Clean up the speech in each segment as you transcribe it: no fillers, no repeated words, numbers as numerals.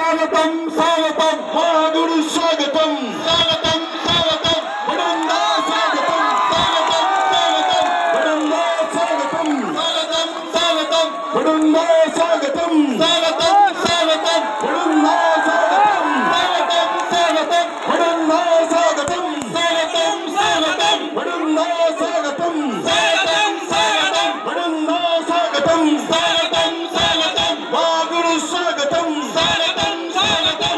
स्वागतम स्वागतम महागुरु स्वागतम स्वागतम स्वागतम वडंदा स्वागतम स्वागतम स्वागतम वडंदा स्वागतम स्वागतम स्वागतम वडंदा स्वागतम स्वागतम स्वागतम वडंदा स्वागतम स्वागतम स्वागतम वडंदा स्वागतम स्वागतम स्वागतम वडंदा स्वागतम स्वागतम स्वागतम वडंदा स्वागतम स्वागतम स्वागतम महागुरु स्वागतम स्वागतम स्वागतम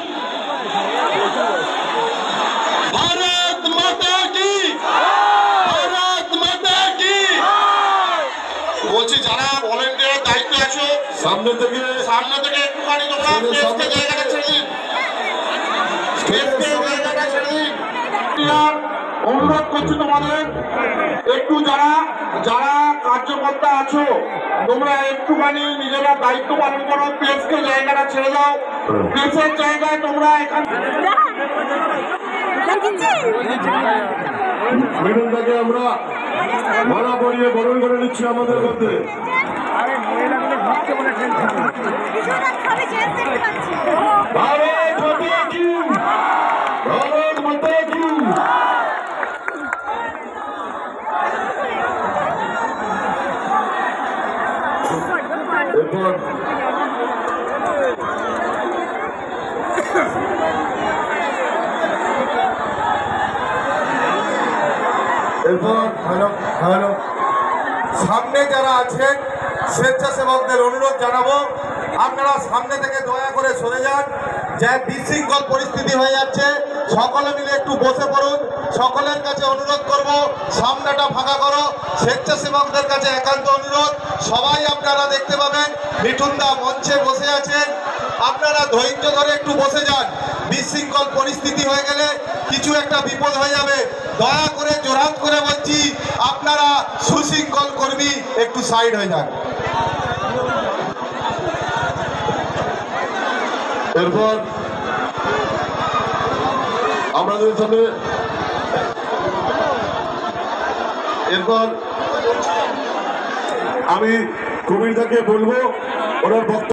भारत माता की বলছি যারা ভলান্টিয়ার দায়িত্ব আছো সামনে থেকে একটুখানি তোমরা স্টেজে জায়গাটা ছেড়ে দিন জায়গাটা ছেড়ে দিন অনুরোধ করছি তোমাদের একটু যারা কার্যকর্তা আছো তোমরা একটুখানি নিজেরা দায়িত্ব পালন করো প্রেসকে জায়গাটা ছেড়ে দাও প্রেসের জায়গায় তোমরা এখানে মেডেলটাকে আমরা মালা পরিয়ে বরণ করে নিচ্ছি আমাদের মধ্যে। ভারত মাতা কি, ভারত মাতা কি। এরপর সামনে যারা আছেন স্বেচ্ছাসেবকদের অনুরোধ জানাবো আপনারা সামনে থেকে দয়া করে সরে যান। যে বিশৃঙ্খল পরিস্থিতি হয়ে যাচ্ছে সকলে মিলে একটু বসে পড়ুন। সকলের কাছে অনুরোধ করব সামনেটা ফাঁকা করো। স্বেচ্ছাসেবকদের কাছে একান্ত অনুরোধ, সবাই আপনারা দেখতে পাবেন মিঠুনদা মঞ্চে বসে আছেন, আপনারা ধৈর্য ধরে একটু বসে যান। বিশৃঙ্খল পরিস্থিতি হয়ে গেলে কিছু একটা বিপদ হয়ে যাবে। দয়া করে জোরহাত করে বলছি আপনারা সুশৃঙ্খল কর্মী একটু সাইড হয়ে যান। এরপর আমাদের সামনে আমি কবিরদাকে বলবো ওনার বক্তব্য